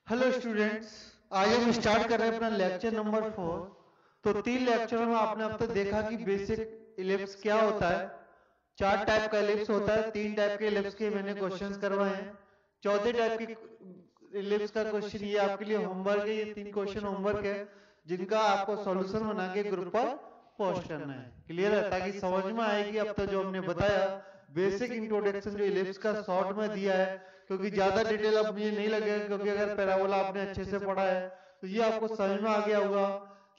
Hello students, आज हम start कर रहे हैं अपना लेक्चर नंबर 4। तो 3 लेक्चरों में आपने अब तक देखा कि बेसिक इलिप्स क्या होता है। 4 टाइप का इलिप्स होता है, 3 टाइप के इलिप्स के मैंने क्वेश्चंस करवाए हैं। चौथे टाइप के इलिप्स का क्वेश्चन ये आपके लिए होमवर्क है। ये 3 क्वेश्चन होमवर्क है जिनका आपको सॉल्यूशन बना के ग्रुप पर पोस्ट करना है। क्लियर है, ताकि समझ में आए कि अब तक जो हमने बताया बेसिक इंट्रोडक्शन जो इलिप्स का शॉर्ट में दिया है, क्योंकि ज्यादा डिटेल अब मुझे नहीं लगेगा, क्योंकि अगर पैराबोला आपने अच्छे से पढ़ा है तो ये आपको समझ में आ गया होगा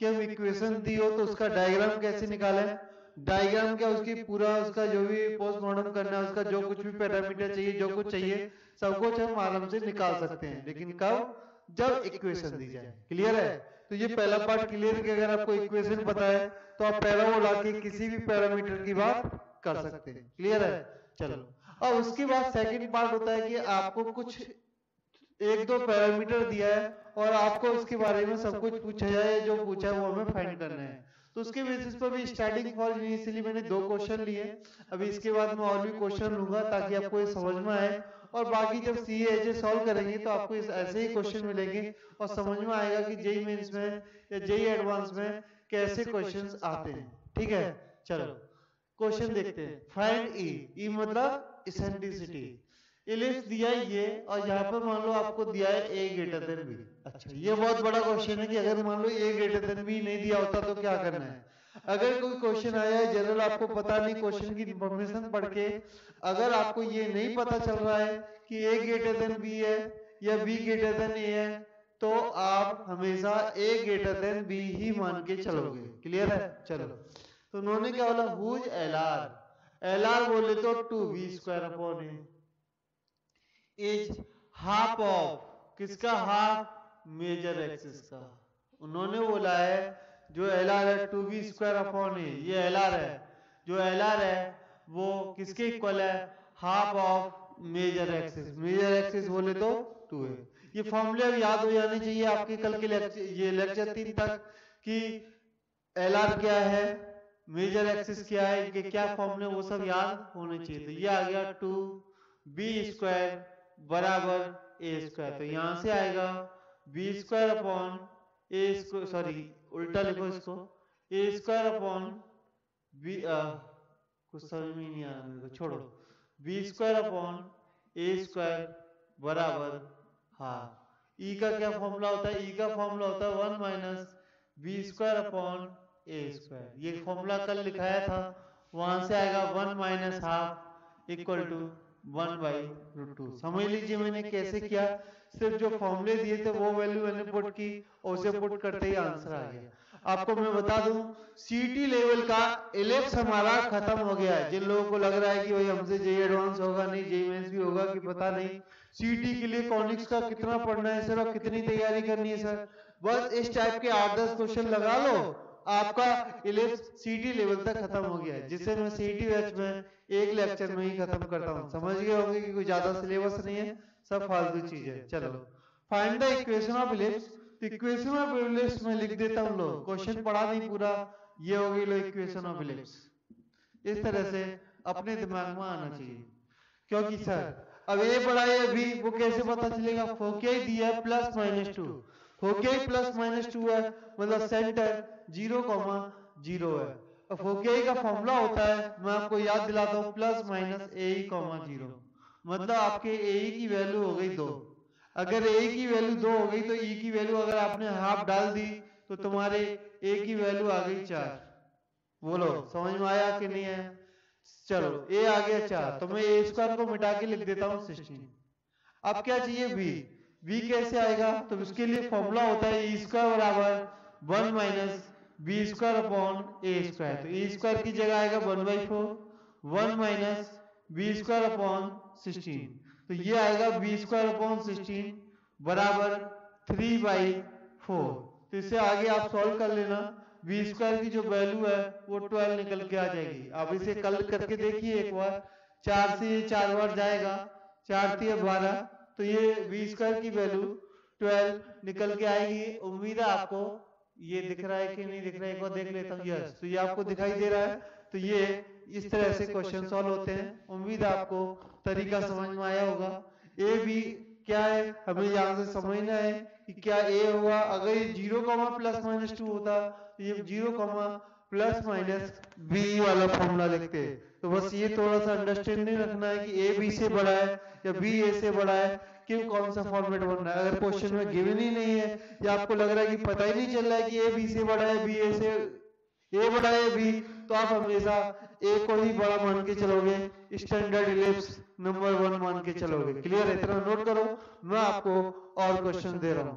कि हम इक्वेशन दी हो तो उसका डायग्राम कैसे निकालें। डायग्राम क्या, उसकी पूरा उसका जो भी पोस्टमार्टम करना है, उसका जो कुछ भी पैरामीटर चाहिए, जो कुछ चाहिए सब कुछ हम आराम से निकाल सकते हैं, लेकिन कब, जब इक्वेशन दी जाए। क्लियर है, तो ये पहला पार्ट क्लियर कि अगर आपको इक्वेशन पता है तो आप पैराबोला के किसी भी पैरामीटर की बात कर सकते हैं। क्लियर है, चलो। और उसके बाद सेकंड पार्ट होता है कि आपको कुछ 1-2 पैरामीटर दिया है और आपको उसके बारे में सब कुछ पूछा जाए, जो पूछा है वो हमें फाइंड करना है। तो उसके बेसिस पर भी स्टार्टिंग फॉर इनिशियली मैंने 2 क्वेश्चन लिए। अभी इसके बाद मैं और भी क्वेश्चन लूंगा ताकि आपको ये समझ में आए, और बाकी जब CA सॉल्व करेंगे तो आपको ऐसे ही क्वेश्चन मिलेंगे और समझ में आएगा कि जेईई मेंस में या जेईई एडवांस में कैसे क्वेश्चंस आते हैं। ठीक है, चलो क्वेश्चन देखते हैं। फाइंड ई मतलब इसेंट्रिसिटी। इलिप्स दिया है ये, और यहाँ पर मान लो आपको दिया है a ग्रेटर देन b। अच्छा, ये बहुत बड़ा क्वेश्चन है कि अगर मान लो a ग्रेटर देन b नहीं दिया होता तो क्या करना है। अगर कोई क्वेश्चन आया है जनरल, आपको पता नहीं क्वेश्चन की इंफॉर्मेशन पढ़ के, अगर आपको ये नहीं पता चल रहा है कि a ग्रेटर देन b है या b ग्रेटर देन a है, तो आप हमेशा a ग्रेटर देन b ही मान के चलोगे। क्लियर है, चलो। तो उन्होंने क्या बोला, हुज एलआर बोले तो 2b² इज हाफ ऑफ किसका, हाफ मेजर एक्सिस का। उन्होंने बोला है जो एलआर है 2b²/a, ये एलआर है। जो एलआर है वो किसके इक्वल है, half of major axis. Major axis बोले तो 2 है। ये फॉर्मूले अब याद हो जाने चाहिए आपके कल के लेक्चर, ये लेक्चर 3 तक, कि एलआर क्या है, मेजर एक्सिस क्या है, इनके क्या फॉर्मूले, वो सब याद होने चाहिए। तो ये आ गया 2b² बराबर a²। तो यहां से आएगा b²/a², सॉरी उल्टा लिखो इसको, a²/b, कुछ समझ में नहीं आ रहा मेरे को, छोड़ो। b²/a² बराबर हाफ। ई का क्या फॉर्मूला होता है, ई का फॉर्मूला होता है 1 - b²/a²। ये फॉर्मूला कल लिखाया था, वहां से आएगा 1 - हाफ इक्वल टू 1/√2। समझ लीजिए मैंने कैसे किया, सिर्फ जो फॉर्मूले दिए थे वो वैल्यू मैंने पुट की और उसे पुट करते ही आंसर आ गया। आपको मैं बता दूं, सीटी लेवल का इलिप्स हमारा खत्म हो गया है। जिन लोगों को लग रहा है कि भाई हमसे जेईई एडवांस होगा नहीं, जेईई मेंस भी होगा कि पता नहीं, सीटी के लिए कॉनिक्स का कितना पढ़ना है सर और कितनी तैयारी करनी है सर, बस इस टाइप के 8-10 क्वेश्चन लगा लो, आपका इलिप्स सीटी लेवल तक खत्म हो गया है, जिससे मैं सीटी बैच में एक लेक्चर में ही खत्म करता हूँ। समझ गए होंगे कि कोई ज्यादा सिलेबस नहीं है, सब फालतू चीज है। चलो, find the equation of ellipse. Equation of ellipse में लिख देता हूँ, लो क्वेश्चन पढ़ा नहीं पूरा, ये हो गई लो इक्वेशन ऑफ इलिप्स। इस तरह से अपने दिमाग में आना चाहिए, क्योंकि सर अब ए बड़ा है बी, वो कैसे पता चलेगा, फोकियाई दिया है +-2, फोकियाई +-2 है, मतलब सेंटर 0,0 है। और फोकियाई का फॉर्मूला होता है, मैं आपको याद दिलाता हूँ, +-ae,0। मतलब आपके ए की वैल्यू हो गई 2। अगर ए की वैल्यू 2 हो गई तो ई की वैल्यू अगर आपने हाफ डाल दी तो तुम्हारे ए की वैल्यू आ गई 4। बोलो समझ में आया कि नहीं है। चलो ए आ गया 4, तो मैं a² को मिटा के लिख देता हूँ 16। अब क्या चाहिए, b कैसे आएगा, तो उसके लिए फॉर्मूला होता है e² बराबर 1 - b²/a²। तो e² की जगह आएगा 1/4, 1 - b²/16। तो ये आएगा b²/16 बराबर 3/4। तो इससे आगे आप सॉल्व कर लेना, b² की जो वैल्यू है वो 12 निकल के आ जाएगी। आप इसे कल करके देखिए एक बार, 4 से ये 4 बार जाएगा, 4 × 12, तो ये b² की वैल्यू 12 निकल के आएगी। उम्मीद है आपको ये दिख रहा है कि नहीं दिख रहा है, एक बार देख लेता हूँ। यस, तो ये आपको दिखाई दे रहा है। तो ये इस तरह से क्वेश्चन सॉल्व होते हैं। उम्मीद है आपको तरीका समझ में आया होगा। ए बी क्या है, हमें यहाँ से समझना है कि क्या ए होगा। अगर ये 0, +-2 होता तो ये 0, +-b वाला फॉर्मूला लिखते। तो बस ये थोड़ा सा अंडरस्टैंडिंग रखना है कि ए बी से बड़ा है या बी ए से बड़ा है, क्यों कौन सा फॉर्मेट बन रहा है। अगर क्वेश्चन में गिवन ही नहीं है या आपको लग रहा है कि पता ही नहीं चल रहा है कि ए बी से बड़ा है, बी ए से ए बड़ा है बी, तो आप हमेशा ए को ही बड़ा मान के चलोगे, स्टैंडर्ड इलिप्स नंबर 1 मान के चलोगे। क्लियर है? इतना नोट करो, मैं आपको और क्वेश्चन दे रहा हूं।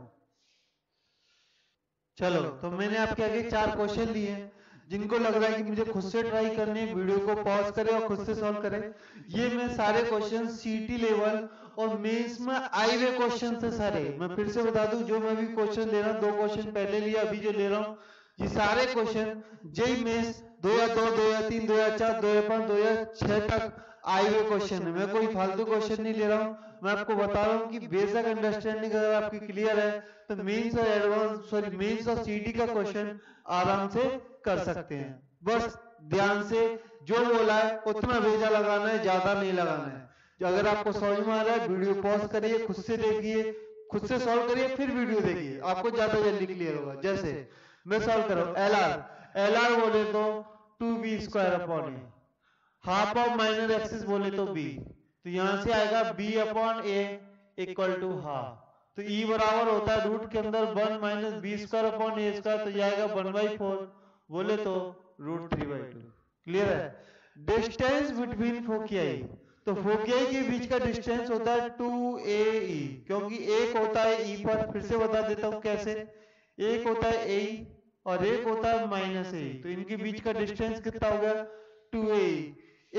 चलो, तो मैंने आपके आगे 4 क्वेश्चन लिए हैं। जिनको लग रहा है कि मुझे खुद से ट्राई करने, वीडियो को पॉज करें और खुद से सॉल्व करें। ये मैं सारे क्वेश्चन सीटी लेवल और मेंस में आए हुए क्वेश्चन से सारे, मैं फिर से बता दूं, जो मैं भी क्वेश्चन ले रहा हूं, 2 क्वेश्चन पहले लिया, अभी जो ले रहा हूं, ये सारे क्वेश्चन जेई मेंस 2002, 2003, 2004, 2005, 2006 तक आए हुए क्वेश्चन है। मैं कोई फालतू क्वेश्चन नहीं ले रहा हूँ, मैं आपको बता रहा हूँ कि बेसिक अंडरस्टैंडिंग अगर आपकी क्लियर है तो मेंस और एडवांस मेंस और सीटी का क्वेश्चन आराम से कर सकते हैं। बस ध्यान से जो बोला है उतना भेजा लगाना है, ज्यादा नहीं लगाना है। जो अगर आपको समझ में आ रहा है, वीडियो पॉज करिए, खुद से देखिए, खुद से सॉल्व करिए, फिर वीडियो देखिए, आपको ज्यादा जल्दी क्लियर होगा। जैसे मैं सॉल्व कर रहा हूं, एल आर बोले तो 2b² half of minor axis बोले तो b, तो यहां से आएगा b/a = हाफ। तो e बराबर होता है रूट के अंदर 1 - b²/a², तो ये आएगा 1/4 बोले तो √3/2। क्लियर है? डिस्टेंस बिटवीन फोकियाई, तो फोकियाई के बीच का डिस्टेंस होता है 2ae, क्योंकि एक होता है e पर, फिर से बता देता हूं कैसे, एक होता है ae और एक होता है -a, तो इनके बीच का डिस्टेंस कितना होगा 2ae =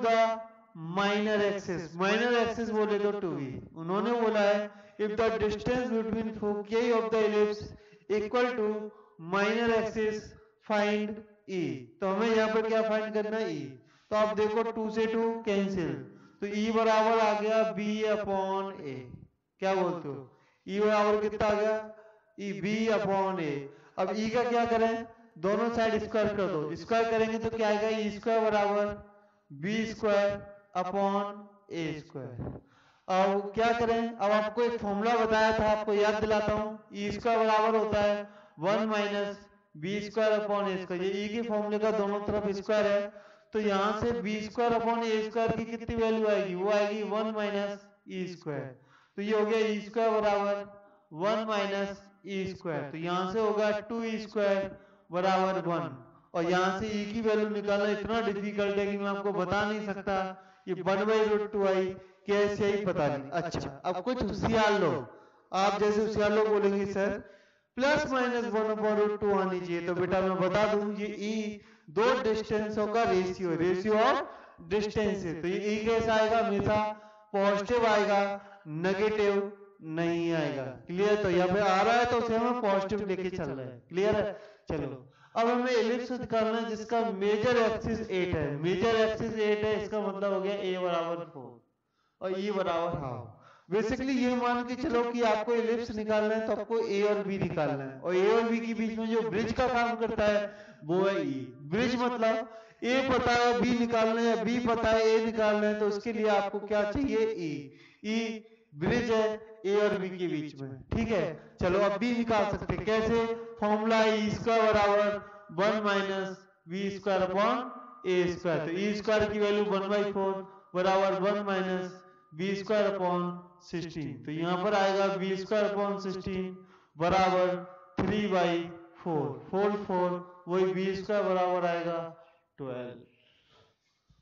the minor axis. Minor axis बोले तो 2e। उन्होंने बोला है if the distance between foci of the ellipse = minor axis find e। तो हमें यहाँ पर क्या फाइंड करना है, e। तो आप देखो 2 से 2 कैंसिल, तो e बराबर आ गया b/a। क्या बोलते हो, e बराबर कितना आ गया, e b/a। अब e का क्या करें, दोनों साइड स्क्वायर कर दो, स्क्वायर करेंगे तो क्या आएगा, e² बराबर b²/a²। अब क्या करें, अब आपको एक फॉर्मूला बताया था, आपको याद दिलाता हूं, e² बराबर होता है 1 - b²/a²। ये e के फॉर्मूले का दोनों तरफ स्क्वायर है, तो यहां से b²/a² की कितनी वैल्यू आएगी, वो आएगी 1 - e²। तो ये हो गया e² बराबर 1 - e², तो यहां से होगा 2e² बराबर 1। और यहां से e की वैल्यू निकालना इतना डिफिकल्ट है कि मैं आपको बता नहीं सकता। ये 1/√2i कैसे ही पता नहीं। अच्छा, अब कुछ होशियार लोग, आप जैसे होशियार लोग बोलेंगे सर +-1/√2 आनी चाहिए, तो बेटा मैं बता दूं, ये e 2 डिस्टेंसों का रेशियो ऑफ डिस्टेंस है। तो ये e कैसा आएगा, हमेशा पॉजिटिव आएगा, नेगेटिव नहीं आएगा। क्लियर? तो यहाँ पे आ रहा है तो उसे हमें पॉजिटिव लेके चल रहा है। क्लियर है? चलो, अब हमें एलिप्स निकालना है जिसका मेजर एक्सिस 8 है। मेजर एक्सिस 8 है, इसका मतलब हो गया a बराबर 4 और e बराबर हाफ। बेसिकली ये मान के चलो कि आपको एलिप्स निकालना है तो आपको a और b निकालना है, और a और b के बीच में जो ब्रिज का काम करता है वो है e। ब्रिज मतलब a पता है b निकालना है, b पता है a निकालना है, तो उसके लिए आपको क्या चाहिए, e ब्रिज है a और b के बीच में। ठीक है, चलो अब b निकाल सकते हैं। कैसे? फॉर्मूला e² बराबर 1 - b²/a²। तो e² की वैल्यू 1/4 बराबर 1 - b²/16। तो यहाँ पर आएगा b²/16 बराबर 3/4। 4 वही b² बराबर आएगा 12।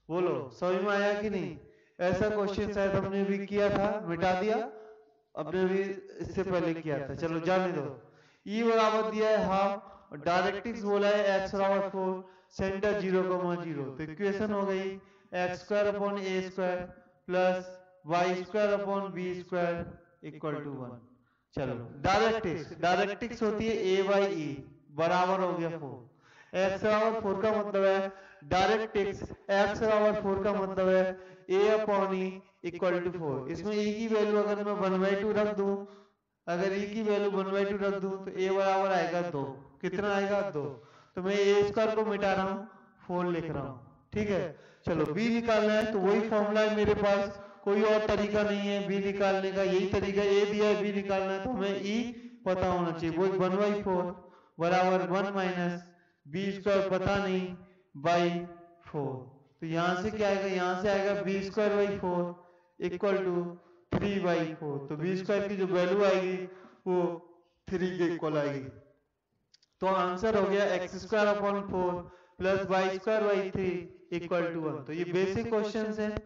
बोलो समझ में आया कि नहीं? ऐसा क्वेश्चन शायद हमने भी किया था, मिटा दिया, अपने भी इससे पहले किया था। चलो जाने दो। e बराबर दिया है हाफ, और डायरेक्ट्रिक्स बोला है x बराबर 4, सेंटर 0,0। तो इक्वेशन हो गई x²/a² प्लस y²/b² = 1। चलो डायरेक्ट्रिक्स होती है a/e बराबर हो गया 4। x बराबर 4 का मतलब है डायरेक्ट्रिक्स, x बराबर 4 का मतलब है a/e = 4। इसमें e की वैल्यू अगर मैं 1/2 रख दूं, अगर e की वैल्यू 1/2 रख दूं तो a बराबर आएगा 2। कितना आएगा? 2। तो मैं a² को मिटा रहा हूं, 4 लिख रहा हूं। ठीक है, चलो b निकालना है, तो वही फॉर्मूला है मेरे पास, कोई और तरीका नहीं है बी निकालने का, यही तरीका ए दिया है बी निकालना है, तो हमें ई पता होना चाहिए। वो 1/4 बराबर 1 माइनस बी स्क्वायर पता नहीं बाई 4। तो यहाँ से क्या आएगा, यहाँ से आएगा b square by 4 equal to 3/4। तो बी स्क्वायर की जो वैल्यू आएगी वो 3 के इक्वल आएगी। तो आंसर हो गया x square upon 4 plus y square by 3 equal to 1। तो ये बेसिक क्वेश्चंस हैं।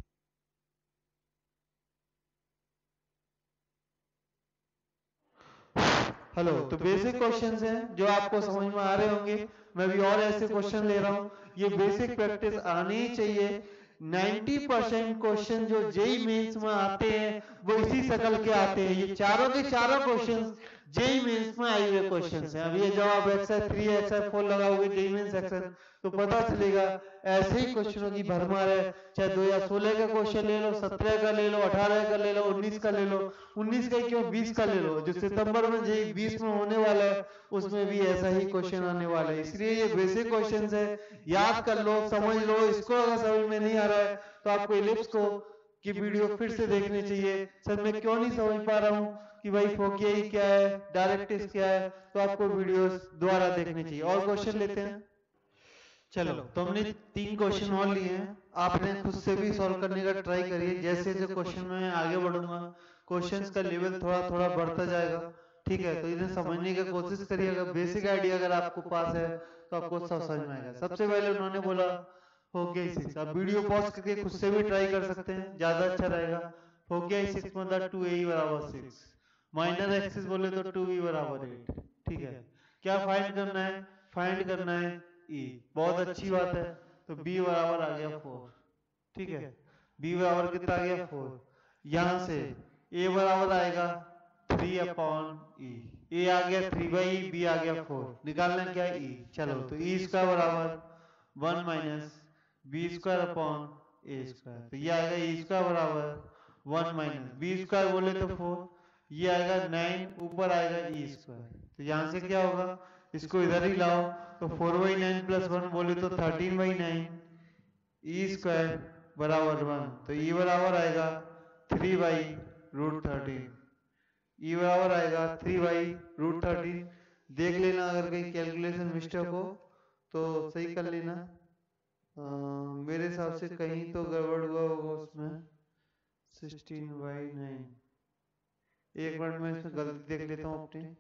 हेलो, तो बेसिक क्वेश्चंस हैं जो आपको समझ में आ रहे होंगे। मैं भी और ऐसे क्वेश्चन ले रहा हूँ। ये बेसिक प्रैक्टिस आनी ही चाहिए। 90% क्वेश्चन जो जेई मेंस में आते हैं वो इसी शक्ल के आते हैं। ये चारों के चारों क्वेश्चन जेई मेंस में आए हुए क्वेश्चंस हैं। अब ये जवाब एक्सरसाइज 3 एक्सरसाइज 4 लगाओगे जेई मेंस सेक्शन तो पता चलेगा ऐसे ही क्वेश्चनों की भरमार है। चाहे 2016 का क्वेश्चन ले लो, 17 का ले लो, 18 का ले लो, 19 का ले लो, 19 का क्यों 20 का ले लो। जो सितंबर में जेई 20 में होने वाला है उसमें भी ऐसा ही क्वेश्चन आने वाला है। इसलिए ये बेसिक क्वेश्चन है, याद कर लो, समझ लो। इसको अगर समझ में नहीं आ रहा है तो आपको इलिप्स को की वीडियो फिर से देखनी चाहिए। सर मैं क्यों नहीं समझ पा रहा हूँ कि भाई फोकियाई क्या है, डायरेक्ट्रिक्स क्या है, तो आपको वीडियोस दोबारा देखनी चाहिए। और क्वेश्चन लेते हैं। चलो, तो हमने 3 क्वेश्चन और लिए हैं। आपने खुद से भी सॉल्व करने का ट्राई करिए। जैसे जैसे क्वेश्चन में आगे बढ़ूंगा क्वेश्चंस का लेवल थोड़ा थोड़ा बढ़ता जाएगा, ठीक है। तो इन्हें समझने की कोशिश करिए। अगर बेसिक आइडिया अगर आपको पास है तो आपको सब समझ में आएगा। सबसे पहले उन्होंने बोला हो गया 6। आप वीडियो पॉज करके खुद से भी ट्राई कर सकते हैं, ज्यादा अच्छा रहेगा। हो गया 6 मतलब 2a बराबर 6, माइनर एक्सिस बोले तो 2b बराबर 8, ठीक है। क्या फाइंड करना है, फाइंड करना है e। बहुत अच्छी बात है। तो b बराबर आ गया 4, ठीक है। b बराबर कितना आ गया 4। यहां से a बराबर आएगा 3/e। a आ गया 3/e, b आ गया 4। निकालना क्या है e। चलो, तो e स्क्वायर बराबर 1 minus B square upon a square. तो ये आएगा e स्क्वायर बराबर 1 माइनस बी स्क्वायर बोले तो 4, ये आएगा 9, ऊपर आएगा e स्क्वायर। तो यहाँ से क्या होगा, इसको इधर ही लाओ तो 4/9 प्लस 1 बोले तो 13/9 e स्क्वायर बराबर 1। तो e बराबर आएगा 3/√13। e बराबर आएगा 3/√13। देख लेना अगर कहीं कैलकुलेशन मिस्टेक हो तो सही कर लेना। मेरे हिसाब से कहीं तो गड़बड़ हुआ होगा उसमें। 16/9, एक मिनट में इसमें गलती देख लेता हूँ अपनी।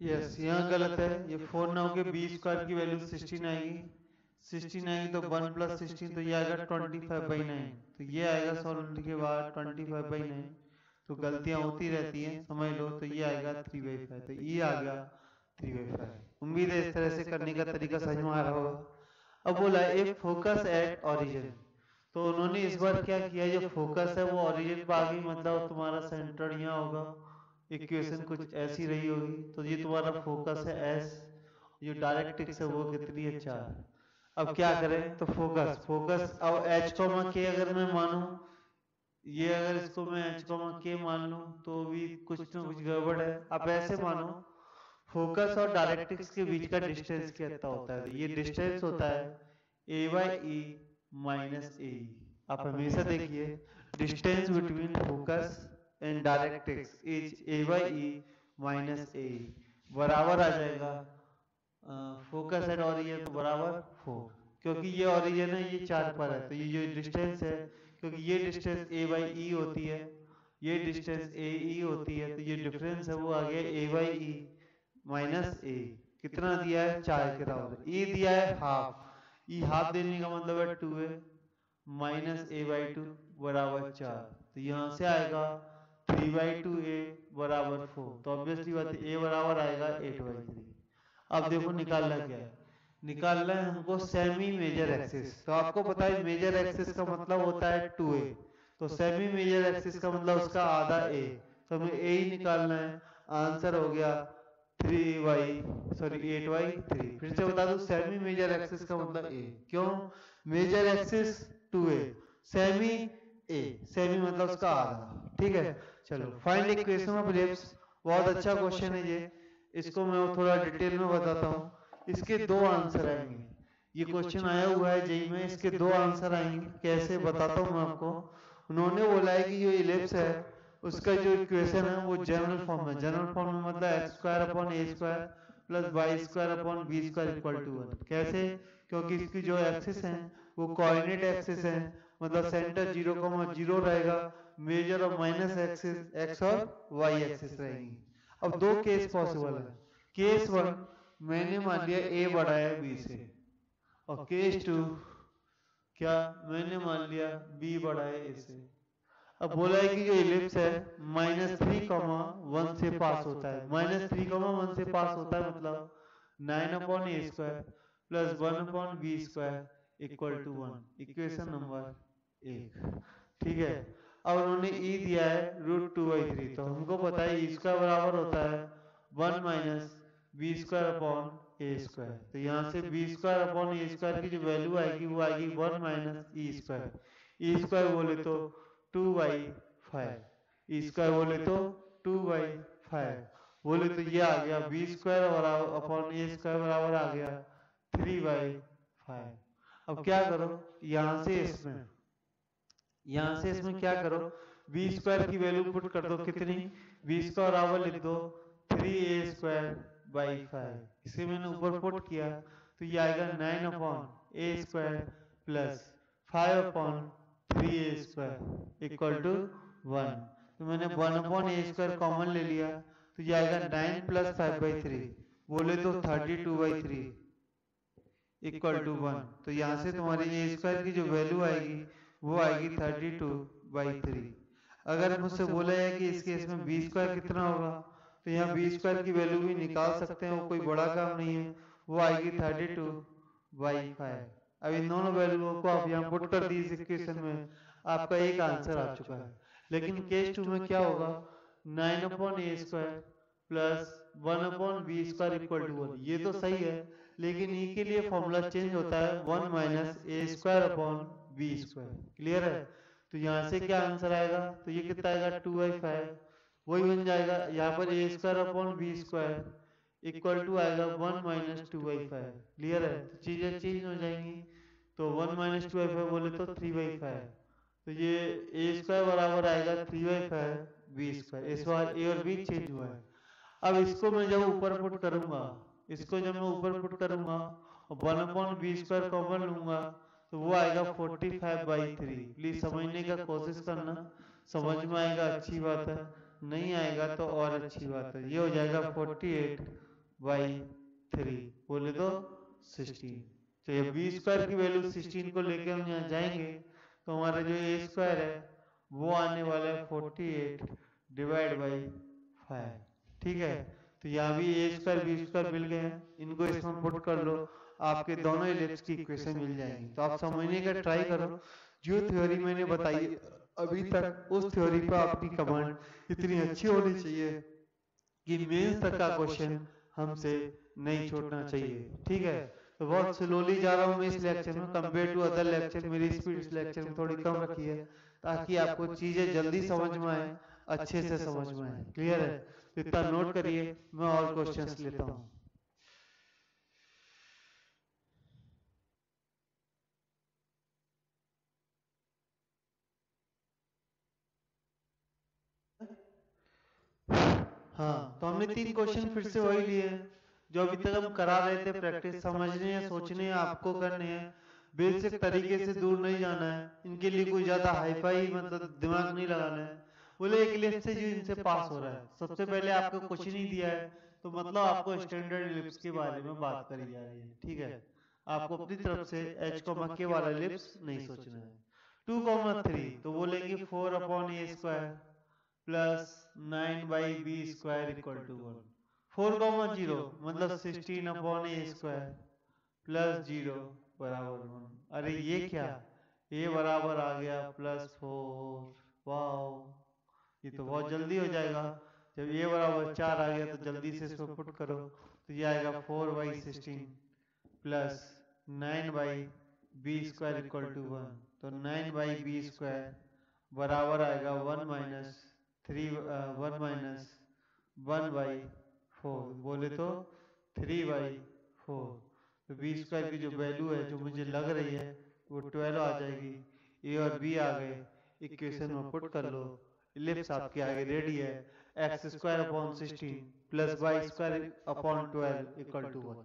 यस, यहाँ गलत है। ये 4 ना होके बी स्क्वायर की वैल्यू 16 आएगी। 16 आएगी तो 1 प्लस 16 तो ये आएगा 25/9। तो ये आएगा सॉल्व के बाद 25/9। तो गलतियां होती रहती हैं, समझ लो। तो ये आएगा 3/5। तो ये आ गया 3/5। उम्मीद है इस तरह से करने का तरीका समझ में आ रहा होगा। अब बोला ए फोकस एट ओरिजिन। तो उन्होंने इस बार क्या किया, जो फोकस है वो ओरिजिन पर आ गई, मतलब तुम्हारा सेंटर यहाँ होगा। इक्वेशन कुछ ऐसी रही होगी। तो ये तुम्हारा फोकस है एस, जो डायरेक्ट्रिक्स है वो कितनी है 4। अब क्या करें, तो फोकस अब एच कॉमा के अगर मैं मानूं, ये अगर इसको मैं एच कॉमा के मान लूं तो भी कुछ ना कुछ गड़बड़ है। अब ऐसे मानो फोकस और डायरेक्ट्रिक्स के बीच का डिस्टेंस कितना होता है। ये डिस्टेंस होता है a/e माइनस a। आप हमेशा देखिए distance between focus and directrix is a/e minus a बराबर आ जाएगा फोकस एंड ओरिजिन तो बराबर 4, क्योंकि ये ओरिजिन है, ये 4 पर है। तो ये जो डिस्टेंस है, क्योंकि ये डिस्टेंस a/e होती है, ये डिस्टेंस ae होती है, तो ये डिफरेंस है वो आ गया a/e माइनस a। कितना दिया है 4 के बराबर। e दिया है हाफ, e हाफ देने का मतलब है 2a माइनस a/2 बराबर 4। तो यहाँ से आएगा 3/2a बराबर 4। तो ऑब्वियसली बात है a बराबर आएगा 8/3। अब देखो निकालना क्या है, निकालना है हमको सेमी मेजर एक्सिस। तो आपको पता है मेजर एक्सिस का मतलब होता है 2a। तो सेमी मेजर एक्सिस का मतलब उसका आधा a। तो हमें a ही निकालना है। आंसर हो गया 8/3। फिर से बता दूं सेमी मेजर एक्सिस का मतलब a। क्यों, major axis 2a, semi a, semi मतलब उसका आधा, ठीक है। चलो, फाइंड इक्वेशन ऑफ इलिप्स। बहुत अच्छा क्वेश्चन है ये। इसको मैं थोड़ा डिटेल में बताता हूँ। इसके 2 आंसर आएंगे। ये क्वेश्चन आया हुआ है जेई में, इसके दो आंसर आएंगे, कैसे बताता हूँ मैं आपको। उन्होंने बोला है कि जो इलिप्स है उसका जो इक्वेशन है वो जनरल फॉर्म है। जनरल फॉर्म में मतलब x square upon a square plus y square upon b square equal to 1। कैसे? क्योंकि इसकी जो एक्सिस है वो कोऑर्डिनेट एक्सिस है, मतलब सेंटर 0,0 रहेगा, मेजर और माइनस एक्सिस एक्स और वाई एक्सिस रहेंगी। अब दो केस पॉसिबल है। केस वन, मैंने मान लिया ए बड़ा है बी से, और केस टू क्या, मैंने मान लिया बी बड़ा है ए से। अब बोला है कि जो इलिप्स है -3,1 से पास होता है। -3,1 से पास होता है मतलब 9/a square plus 1/b square equal to 1। Equation number 1। ठीक है। अब उन्होंने ई दिया है √2/3, तो हमको पता है ई स्क्वायर बराबर होता है 1 minus B square upon a square. तो यहाँ से B square upon a square की जो वैल्यू आएगी वो आएगी 1 minus E square. E square बोले तो 2/5, ई स्क्वायर बोले तो 2/5, बोले तो ये आ गया बी स्क्वायर बराबर अपॉन ए स्क्वायर बराबर आ गया 3/5। अब क्या करो, यहाँ से इसमें क्या करो, बी स्क्वायर की वैल्यू पुट कर दो। कितनी? बी स्क्वायर बराबर लिख दो 3a²/5। इसे मैंने ऊपर पुट किया तो ये आएगा 9/a² plus 5/3a² equal to 1। तो मैंने 1/a² कॉमन ले लिया तो ये आएगा 9 प्लस 5/3, बोले तो 32/3 इक्वल टू 1। तो यहाँ से तुम्हारी ए स्क्वायर की जो वैल्यू आएगी वो आएगी 32/3। अगर मुझसे बोला है कि इसके इसमें बी स्क्वायर कितना होगा, तो यहाँ बी स्क्वायर की वैल्यू भी निकाल सकते हैं, वो कोई बड़ा काम नहीं है, वो आएगी 32/5। अब इन दोनों वैल्यूओं को आप यहाँ पुट कर दी इस इक्वेशन में, आपका एक आंसर आ चुका है। लेकिन केस 2 में क्या होगा, 9/a² plus 1/b² equal to 1। ये तो सही है, लेकिन ई के लिए फॉर्मूला चेंज होता है 1 माइनस a²/b²। क्लियर है? तो यहाँ से क्या आंसर आएगा, तो ये कितना आएगा 2/5, वही बन जाएगा। यहाँ पर a²/b² इक्वल टू आएगा 1 माइनस 2/5। क्लियर है? तो चीजें चेंज हो जाएंगी, तो 1 माइनस 2/5 बोले तो 3/5, तो ये a² बराबर आएगा 3/5b²। इस बार a और b चेंज हुआ है। अब इसको मैं जब ऊपर पुट करूंगा, इसको जब मैं ऊपर पुट करूंगा और 1/b² कॉमन लूंगा तो वो आएगा 45/3। प्लीज समझने का कोशिश करना, समझ में आएगा अच्छी बात है, नहीं आएगा तो और अच्छी बात है। ये हो जाएगा 48/3, बोले तो 16। तो ये b² की वैल्यू 16 को लेके हम यहाँ जाएंगे तो हमारा जो a² है वो आने वाला है 48/5। ठीक है? तो यहाँ भी a² b² मिल गए हैं, इनको इसमें पुट कर लो, आपके दोनों इलिप्स की इक्वेशन मिल जाएंगी। तो आप समझने का ट्राई करो, जो थ्योरी मैंने बताई अभी तक उस थ्योरी पर आपकी कमांड इतनी अच्छी होनी चाहिए कि मेंस तक का क्वेश्चन हमसे नहीं छोड़ना चाहिए। ठीक है? तो बहुत स्लोली जा रहा हूँ मैं इस लेक्चर में, कंपेयर टू अदर लेक्चर मेरी स्पीड इस लेक्चर में थोड़ी कम रखी है ताकि आपको चीजें जल्दी समझ में आए, अच्छे से समझ में आए। क्लियर है? तो इतना नोट करिए, मैं और क्वेश्चंस लेता हूँ। हाँ, तो हमने 3 क्वेश्चन फिर से वही लिए हैं जो अभी तक हम करा रहे थे प्रैक्टिस। समझने हैं, सोचने हैं, आपको करने हैं, बेसिक तरीके से दूर नहीं जाना है। इनके लिए कोई ज्यादा हाईफाई मतलब दिमाग नहीं लगाना है। बोले एक इलिप्स से जो इनसे पास हो रहा है, सबसे पहले आपको क्वेश्चन ही दिया है तो मतलब आपको स्टैंडर्ड इलिप्स के बारे में बात करी जा रही है। ठीक है? आपको अपनी तरफ से h के वाला इलिप्स नहीं सोचना है। 2,3 तो बोलेंगे 4/a² plus 9/b² equal to 1। 4,0 मतलब 16/a² प्लस 0 बराबर 1। अरे ये क्या, ये बराबर आ गया +4। वाओ, ये तो बहुत जल्दी हो जाएगा। जब ये बराबर 4 आ गया तो जल्दी से इसको पुट करो, तो ये आएगा 4/16 प्लस 9/b² इक्वल टू 1। तो 9/b² बराबर आएगा 1 माइनस 1/4, बोले तो 3/4। तो बी स्क्वायर की जो वैल्यू है जो मुझे लग रही है वो 12 आ जाएगी। ए और बी आ गए, इक्वेशन में पुट कर लो, इलिप्स आपके आगे रेडी है, x square upon 16 plus y square upon 12 equal to 1।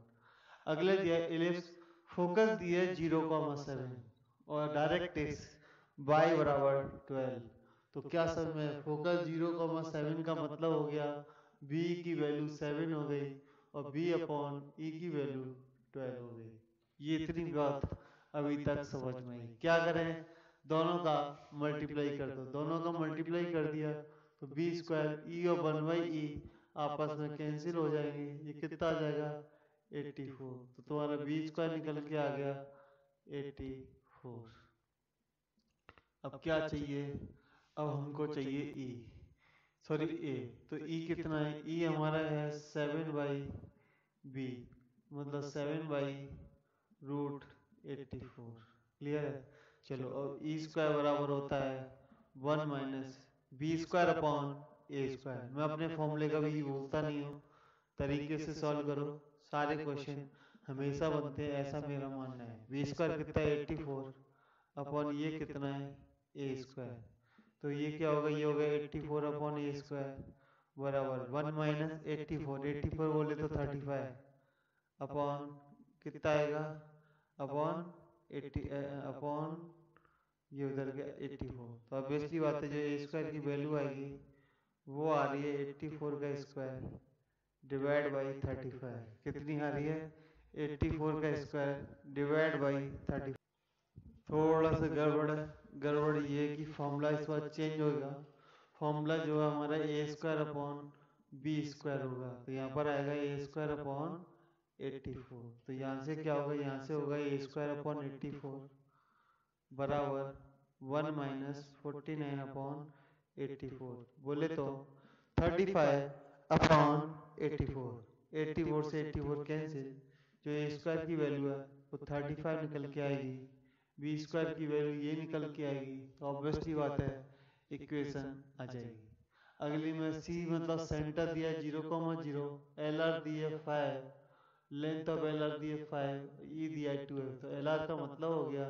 अगले दिया इलिप्स, फोकस दिए 0,7 और डायरेक्ट एक्स वाई बराबर 12। तो क्या समझ में, फोकस 0,7 का मतलब हो गया b की वैल्यू 7 हो गई और b अपॉन e की वैल्यू 12 हो गई। ये इतनी बात अभी तक समझ में आई। क्या करें, दोनों का मल्टीप्लाई कर दो, दोनों का मल्टीप्लाई कर दिया तो बी स्क्वायर ई और 1/e आपस में कैंसिल हो जाएंगे। ये कितना आ जाएगा 84। तो तुम्हारा बी स्क्वायर निकल के आ गया 84। अब क्या चाहिए, अब हमको चाहिए ई, सॉरी ए। तो ई कितना है, ई हमारा है 7/b मतलब 7/√84। क्लियर है। चलो अब ई स्क्वायर बराबर होता है 1 minus B square upon a square. मैं अपने फॉर्मूले का भी बोलता नहीं हूँ, तरीके से सॉल्व करो, सारे क्वेश्चन हमेशा बनते हैं, ऐसा मेरा मानना है। बी स्क्वायर कितना है 84 अपॉन ये कितना है ए स्क्वायर। तो ये क्या होगा, ये होगा 84 अपॉन ए स्क्वायर बराबर 1 माइनस 84, 84 बोले तो 35 अपॉन कितना आएगा अपॉन 80 अपॉन ये उधर गया 84। तो ऑब्वियसली बात है जो ए स्क्वायर की वैल्यू आएगी वो आ रही है 84 का स्क्वायर डिवाइड बाई 35। कितनी आ रही है 84 का स्क्वायर डिवाइड बाई 35। थोड़ा सा गड़बड़ है, गड़बड़ ये कि फॉर्मूला इस बार चेंज होगा। फॉर्मूला जो है हमारा ए स्क्वायर अपॉन बी स्क्वायर होगा, तो यहाँ पर आएगा ए स्क्वायर अपॉन 84। तो यहाँ से क्या होगा, यहाँ से होगा ए स्क्वायर अपॉन 84 बराबर 1 माइनस 49 अपॉन 84 बोले तो 35 अपॉन 84। 84 से 84 कैंसिल, जो ए स्क्वायर की वैल्यू है वो 35 निकल के आएगी, बी स्क्वायर की वैल्यू ये निकल के आएगी। तो ऑब्वियसली बात है इक्वेशन आ जाएगी। अगली में सी मतलब सेंटर दिया 0,0, एल आर दिए 5, लेंथ ऑफ एल आर दिए 5, ई दिया 2 है। तो एल आर का मतलब हो गया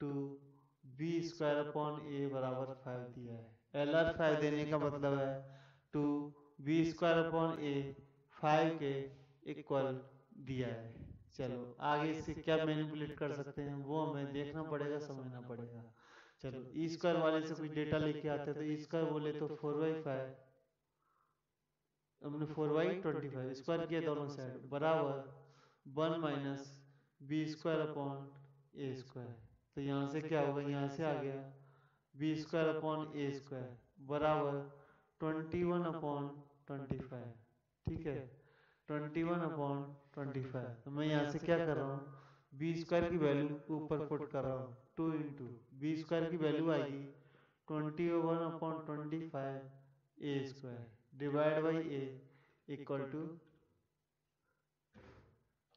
2, बी स्क्वायर अपॉन ए बराबर 5 दिया है। एल आर 5 देने का मतलब है 2 बी स्क्वायर अपॉन ए 5 के इक्वल दिया है। चलो आगे इससे क्या मैनिपुलेट कर सकते हैं वो हमें देखना पड़ेगा, समझना पड़ेगा। चलो ई स्क्वायर वाले से कुछ डेटा लेके आते हैं। तो ई स्क्वायर बोले तो 4/5, हमने 4/25 स्क्वायर किया दोनों साइड बराबर 1 minus B square upon a square. तो यहाँ से क्या होगा, यहाँ से आ गया B square upon a square बराबर 21 अपॉन 25। ठीक है 21 अपॉन 25। तो मैं यहाँ से क्या कर रहा हूँ, बी स्क्वायर की वैल्यू ऊपर पुट कर रहा हूँ, 2 इंटू बी स्क्वायर की वैल्यू आएगी 21 upon 25 a square divide by a equal to,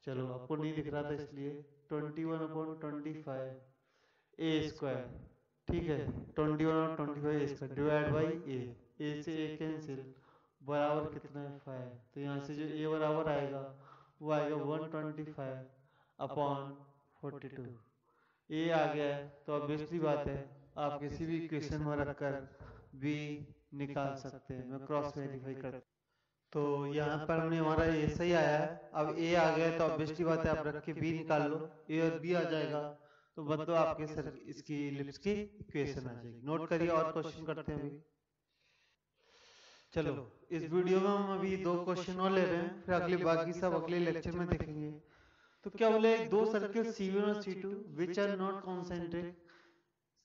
चलो आपको नहीं दिख रहा था इसलिए 21 अपॉन 25 ए स्क्वायर। ठीक है 21 और 25 ए स्क्वायर डिवाइड बाई ए से ए कैंसिल बराबर कितना है 5। तो यहाँ से जो ए बराबर आएगा वो आएगा 125 अपॉन 42। ए आ गया है तो ऑब्वियसली बात है आप किसी भी इक्वेशन में रखकर बी निकाल सकते हैं। मैं क्रॉस वेरीफाई करता, तो यहाँ पर हमने हमारा ए सही आया है। अब ए आ गया तो ऑब्वियसली बात है आप रख के बी निकाल लो, ए और बी आ जाएगा तो मतलब आपके सर इसकी इलिप्स की इक्वेशन आ जाएगी। नोट करिए और क्वेश्चन करते हैं अभी। चलो इस वीडियो में हम अभी 2 क्वेश्चन और ले रहे हैं, फिर अगले बाकी सब अगले लेक्चर में देखेंगे। तो क्या बोले, 2 सर्किल C1 और C2 which are not concentric,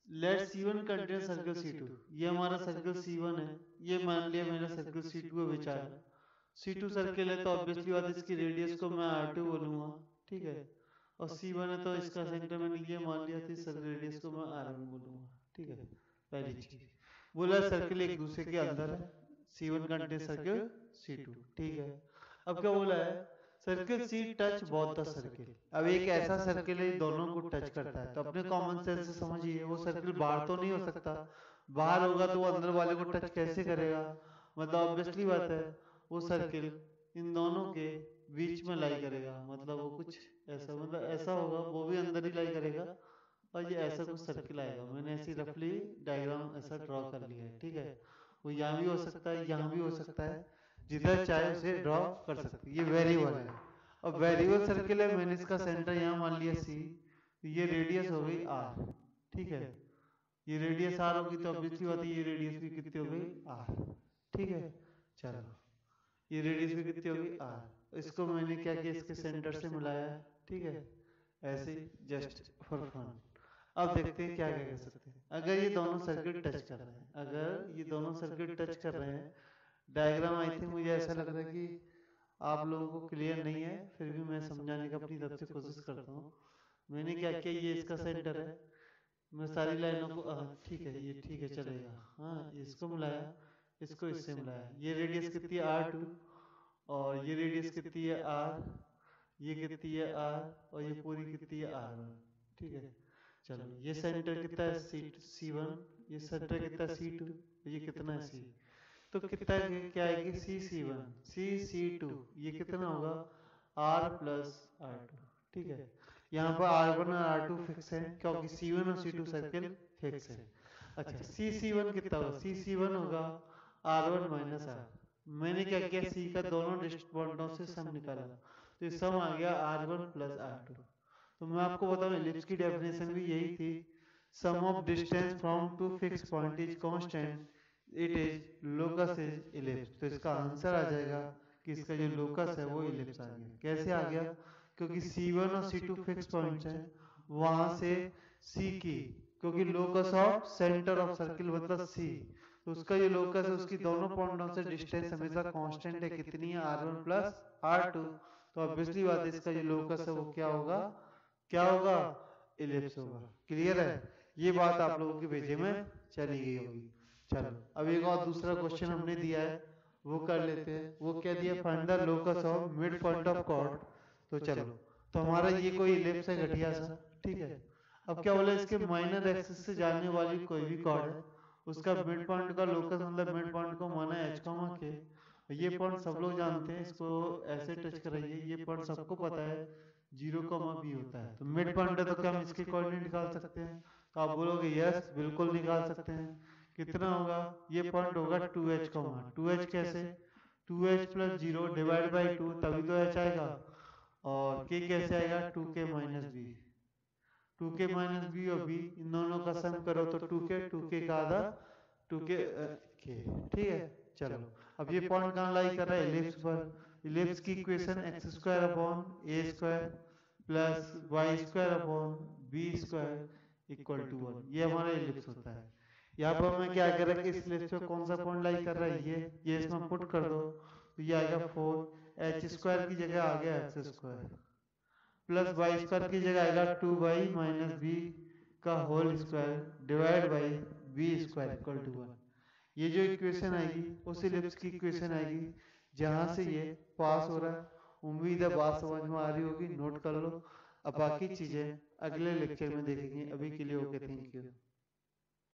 let C1 contain circle C2। ये हमारा सर्किल C1 है, ये मान लिया मेरा सर्किल C2 है विच आर C2 सर्किल है, तो ऑब्वियसली बात है इसकी रेडियस को मैं R2 बोलूंगा। ठीक है और C1 है तो इसका सेंटर मैंने ये मान लिया था, सर्किल रेडियस को मैं R1 बोलूंगा। ठीक है पहली चीज बोला सर्किल एक दूसरे के अंदर है, C1 कंटेन सर्किल C2। ठीक है अब क्या बोला है, circle C touch both the circle. अब एक ऐसा सर्किल है दोनों को टच करता है, तो अपने कॉमन सेंस से समझिए वो सर्किल बाहर तो नहीं हो सकता, बाहर होगा तो वो अंदर वाले को टच कैसे करेगा। मतलब ऑब्वियसली बात है वो सर्किल इन दोनों के बीच में लाई करेगा, मतलब वो कुछ ऐसा, मतलब ऐसा होगा, वो भी अंदर ही लाई करेगा और ये ऐसा कुछ सर्किल आएगा। मैंने ऐसी रफली डायग्राम ऐसा ड्रॉ कर लिया है, ठीक है। वो यहाँ भी हो सकता है, यहाँ भी हो सकता है, जिधर चाहे उसे ड्रॉ कर सकते हैं। ये वेरिएबल है और वेरिएबल सर्किल है। मैंने इसका सेंटर यहाँ मान लिया सी, ये रेडियस हो गई आर, ठीक है। ये रेडियस आर होगी तो ऑब्वियसली बात है ये रेडियस भी कितनी हो गई आर, ठीक है। चलो ये रेडियस भी कितनी होगी आर। इसको मैंने क्या किया, इसके सेंटर से मिलाया, ठीक है, ऐसे जस्ट फॉर फन। अब देखते हैं क्या क्या कर सकते हैं। अगर ये दोनों सर्किट टच कर रहे हैं, अगर ये दोनों सर्किट टच कर रहे हैं, डायग्राम आई थिंक मुझे ऐसा लग रहा है कि आप लोगों को क्लियर नहीं है, फिर भी मैं समझाने का अपनी तरफ से कोशिश करता हूँ। मैंने क्या किया, ये इसका सेंटर है, मैं सारी लाइनों को ठीक है, ये ठीक है चलेगा, हाँ इसको मिलाया, इसको इससे मिलाया। ये रेडियस कितनी है R2 और ये रेडियस कितनी है R, ये कितनी है R और ये पूरी कितनी है R1, ठीक है। चलो ये सेंटर कितना है C1, ये सेंटर कितना है C2, ये कितना है C, तो कितना क्या आएगी C1 C2, ये कितना होगा R प्लस R2, ठीक है। यहाँ पर R1 और R2 फिक्स है क्योंकि C1 और C2 सर्किल फिक्स है। अच्छा C1 कितना होगा, C1 होगा R1 माइनस R। मैंने क्या किया, C का दोनों डिस्टेंसों से सम निकाला, तो ये सम आ गया R1 प्लस R2। तो मैं आपको बताऊं इलिप्स की डेफिनेशन भी यही थी, sum of distance from two fix point is constant, it is locus is ellipse. तो इसका आंसर आ जाएगा कि इसका जो लोकस है वो इलिप्स आ गया। कैसे आ गया, क्योंकि C1 और C2 फिक्स पॉइंट्स हैं, वहां से C की, क्योंकि locus of centre of circle मतलब C, तो उसका जो लोकस है उसकी दोनों पॉइंटों से डिस्टेंस हमेशा कांस्टेंट है, कितनी है R1 प्लस R2। तो ऑब्वियसली बात है इसका जो लोकस है वो क्या होगा, क्या होगा, इलिप्स होगा। क्लियर है, ये बात आप लोगों के भेजे में चली गई होगी। चलो अब एक और दूसरा क्वेश्चन हमने दिया है वो कर लेते हैं। वो क्या दिया, find the locus of mid point of chord. तो चलो, तो हमारा ये कोई इलिप्स है घटिया सा, ठीक है। अब क्या बोला, इसके माइनर एक्सिस से जाने वाली कोई भी कॉर्ड है, उसका मिड पॉइंट का लोकस मतलब मिड पॉइंट को माना h, के। ये पॉइंट सब लोग जानते हैं, इसको ऐसे टच कराइए, ये पॉइंट सबको पता है 0,b होता है। तो मिड पॉइंट है तो क्या हम इसके कोऑर्डिनेट निकाल सकते हैं, तो आप बोलोगे यस बिल्कुल निकाल सकते हैं। कितना होगा, ये पॉइंट होगा 2h, 2h कैसे, 2h प्लस 0 डिवाइड बाई 2 तभी तो h आएगा, और k कैसे आएगा 2k माइनस बी, 2k माइनस बी और b इन दोनों का सम करो तो 2k का आधा 2k k, ठीक है। चलो अब ये पॉइंट कहाँ लाई कर रहा है, इलिप्स पर। इलिप्स की equation x square upon a square plus y square upon b square equal to 1, ये हमारा इलिप्स होता है। यहाँ पर मैं क्या कर रहा है कि इस इलिप्स पे कौन सा पॉइंट लाई कर रहा है, ये इसमें पुट कर दो तो ये आएगा 4h स्क्वायर की जगह आ गया x square plus y square की जगह आएगा 2y माइनस b का whole square divide by b square equal to 1। ये जो इक्वेशन आएगी उस इलिप्स की इक्वेशन आएगी जहां से ये पास हो रहा है। उम्मीद है बात समझ में आ रही होगी, नोट कर लो। अब बाकी चीजें अगले लेक्चर में देखेंगे। अभी के लिए ओके, थैंक यू।